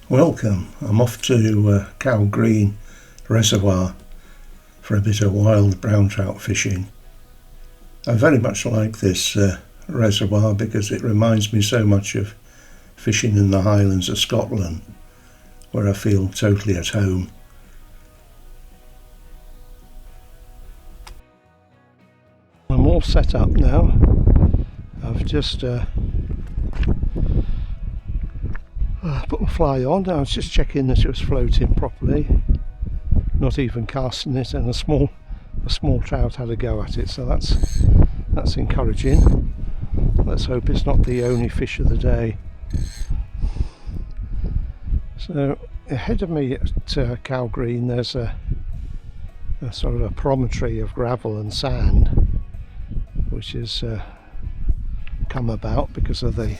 Welcome, I'm off to Cow Green Reservoir for a bit of wild brown trout fishing. I very much like this reservoir because it reminds me so much of fishing in the Highlands of Scotland, where I feel totally at home. I'm all set up now. I've just put my fly on. I was just checking that it was floating properly, not even casting it, and a small trout had a go at it, so that's encouraging. Let's hope it's not the only fish of the day. So ahead of me at Cow Green there's a sort of a promontory of gravel and sand, which has come about because of the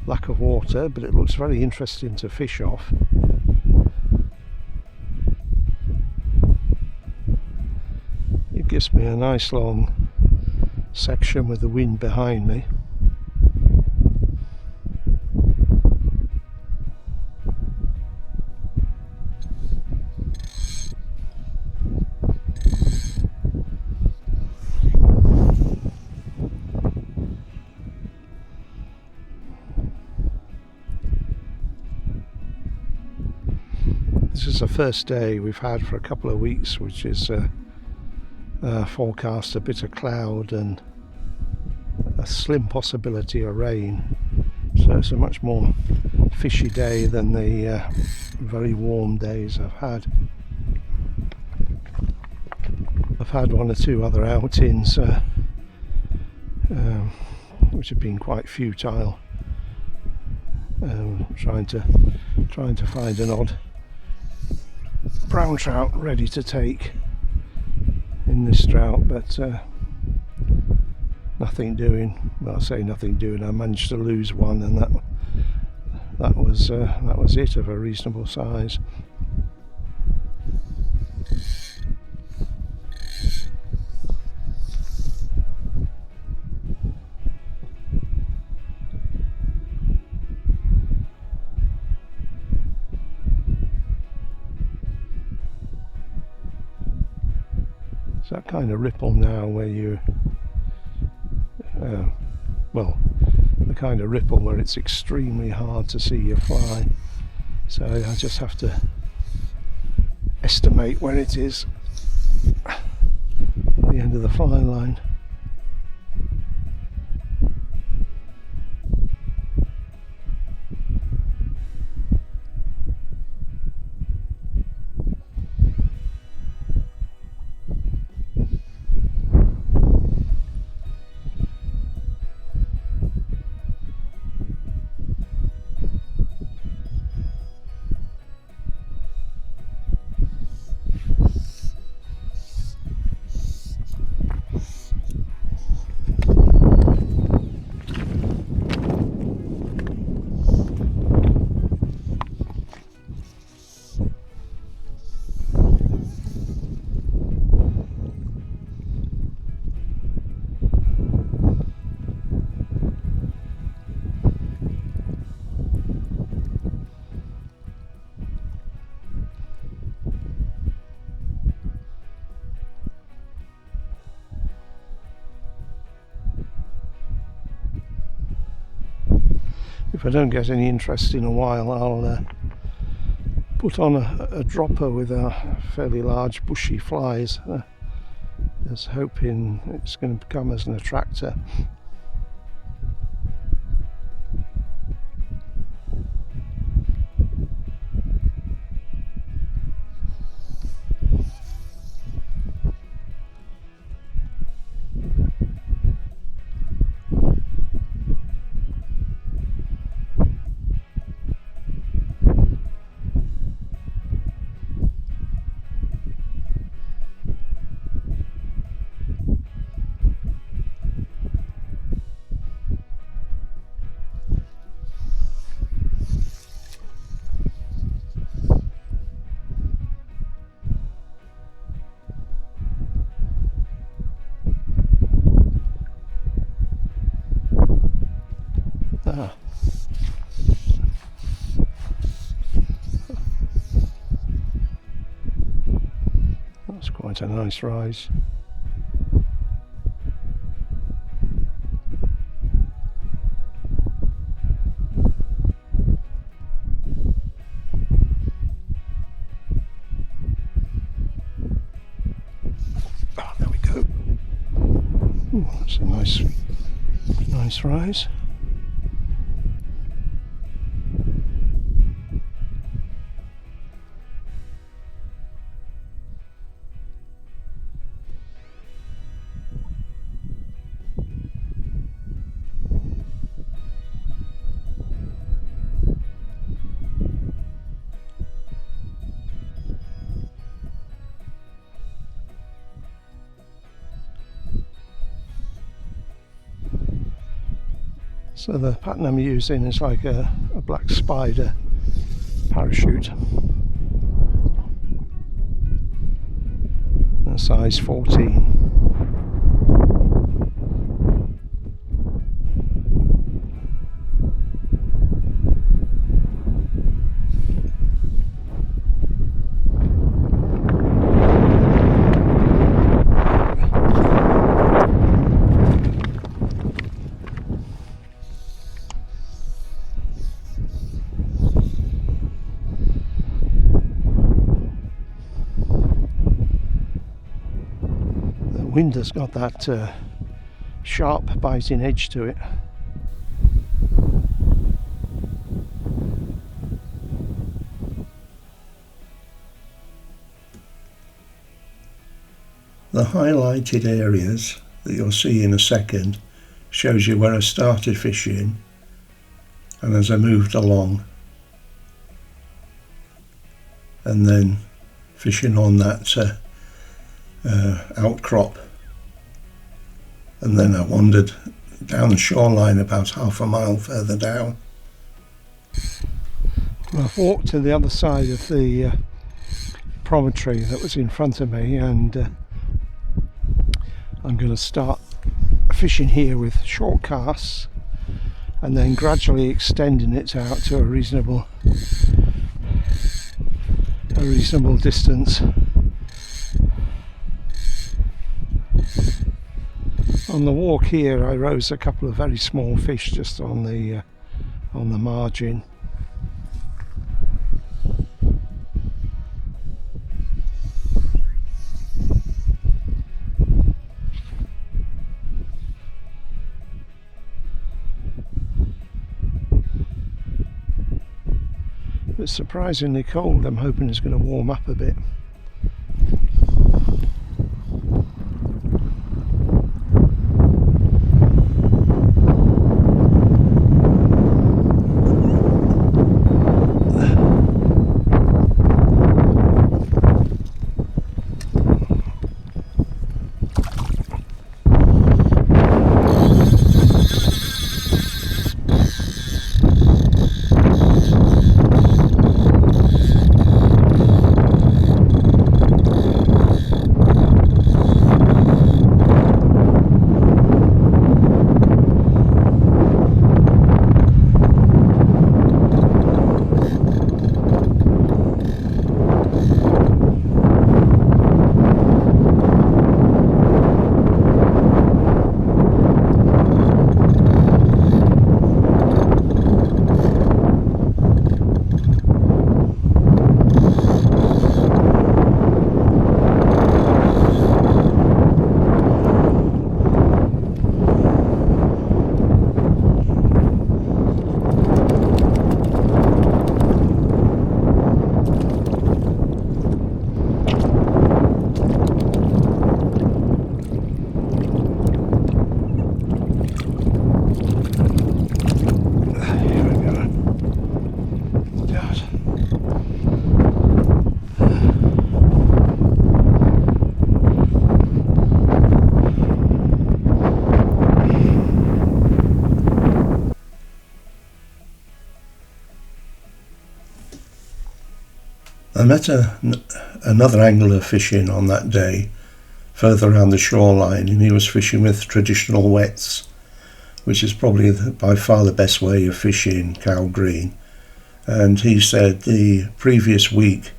lack of water, but it looks very interesting to fish off. It gives me a nice long section with the wind behind me. This is the first day we've had for a couple of weeks, which is forecast a bit of cloud and a slim possibility of rain. So it's a much more fishy day than the very warm days I've had. I've had one or two other outings which have been quite futile, trying to find an odd brown trout ready to take in this drought, but nothing doing. Well, I say nothing doing. I managed to lose one, and that was it, of a reasonable size. That kind of ripple now where you well, the kind of ripple where it's extremely hard to see your fly, so I just have to estimate where it is at the end of the fly line. If I don't get any interest in a while, I'll put on a dropper with a fairly large bushy flies, just hoping it's going to become as an attractor. a nice rise. Oh, there we go. Ooh, that's a nice rise. So the pattern I'm using is like a black spider parachute, a size 14. Wind has got that sharp biting edge to it. The highlighted areas that you'll see in a second shows you where I started fishing and as I moved along, and then fishing on that outcrop, and then I wandered down the shoreline about half a mile further down. I've walked to the other side of the promontory that was in front of me, and I'm going to start fishing here with short casts and then gradually extending it out to a reasonable distance. On the walk here I rose a couple of very small fish just on the margin. It's surprisingly cold. I'm hoping it's going to warm up a bit. I met another angler fishing on that day further around the shoreline, and he was fishing with traditional wets, which is probably by far the best way of fishing cow green. And he said the previous week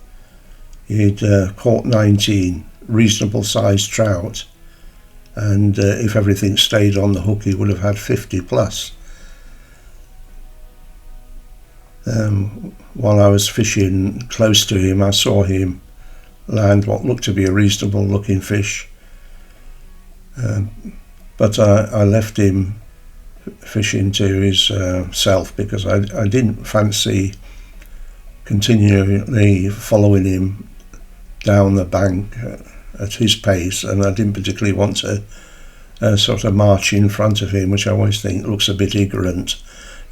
he'd caught 19 reasonable sized trout, and if everything stayed on the hook he would have had 50 plus. While I was fishing close to him, I saw him land what looked to be a reasonable looking fish, but I left him fishing to his self, because I didn't fancy continually following him down the bank at his pace, and I didn't particularly want to sort of march in front of him, which I always think looks a bit ignorant,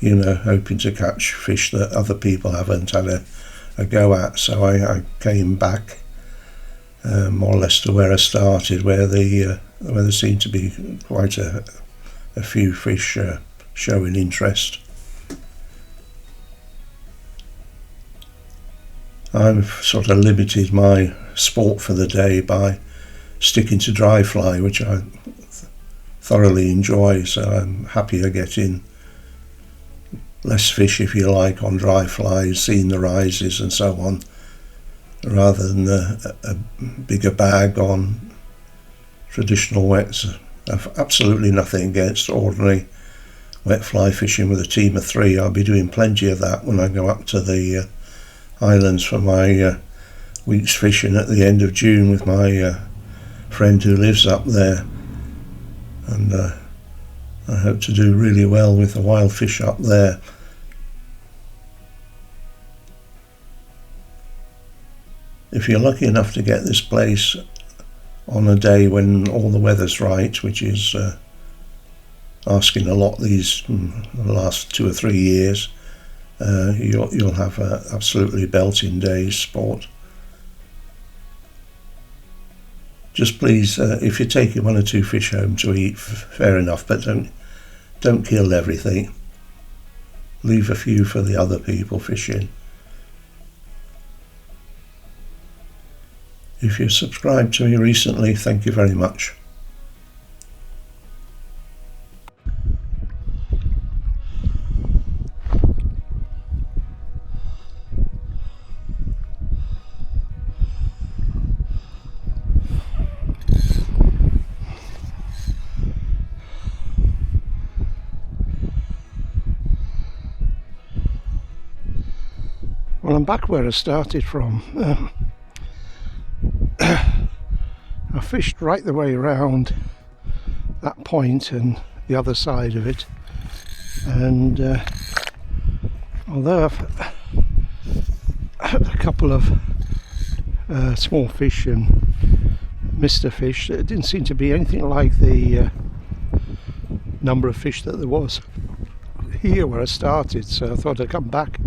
you know, hoping to catch fish that other people haven't had a go at. So I came back more or less to where I started, where there seemed to be quite a few fish showing interest. I've sort of limited my sport for the day by sticking to dry fly, which I thoroughly enjoy, so I'm happier getting less fish, if you like, on dry flies, seeing the rises and so on, rather than a bigger bag on traditional wets. I've absolutely nothing against ordinary wet fly fishing with a team of 3. I'll be doing plenty of that when I go up to the islands for my week's fishing at the end of June with my friend who lives up there, and I hope to do really well with the wild fish up there. If you're lucky enough to get this place on a day when all the weather's right, which is asking a lot the last 2 or 3 years, you'll have absolutely belting day's sport. Just please, if you're taking 1 or 2 fish home to eat, fair enough, but don't kill everything. Leave a few for the other people fishing. If you've subscribed to me recently, thank you very much. Well, I'm back where I started from. I fished right the way around that point and the other side of it, and although I've had a couple of small fish and missed a fish, it didn't seem to be anything like the number of fish that there was here where I started, so I thought I'd come back.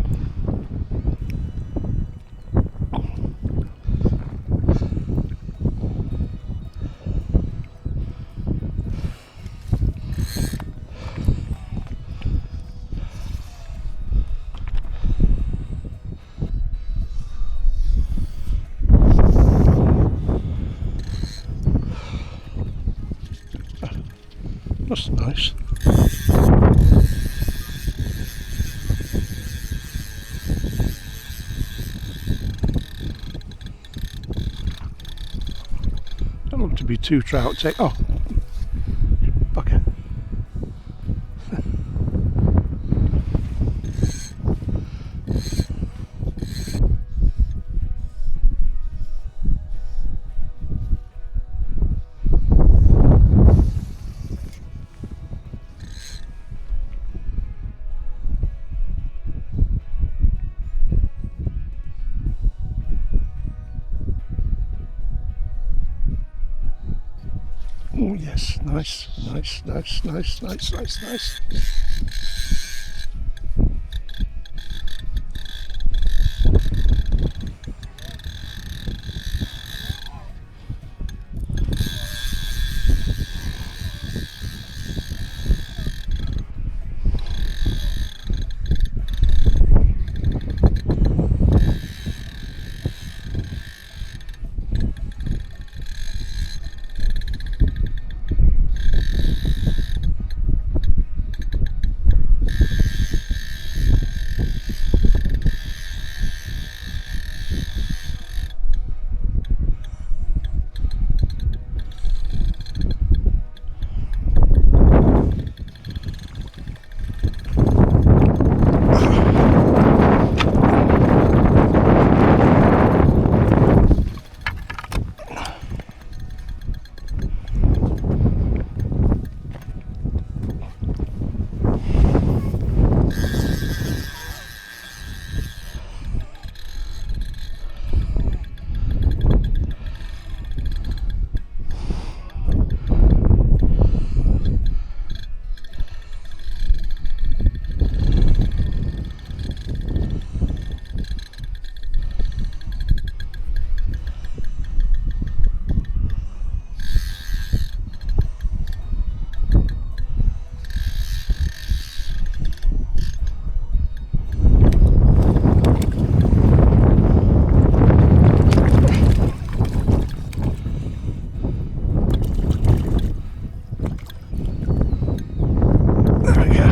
That's nice. Don't look to be 2 trout. Oh, bucket. Oh yes, nice. we go.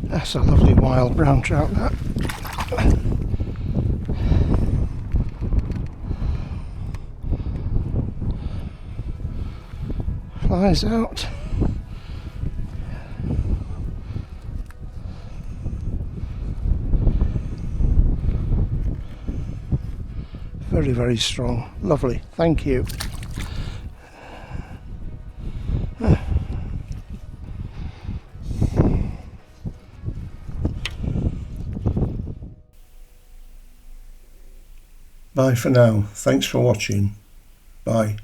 That's a lovely wild brown trout, that. Flies out. Very, very strong. Lovely. Thank you. Bye for now. Thanks for watching. Bye.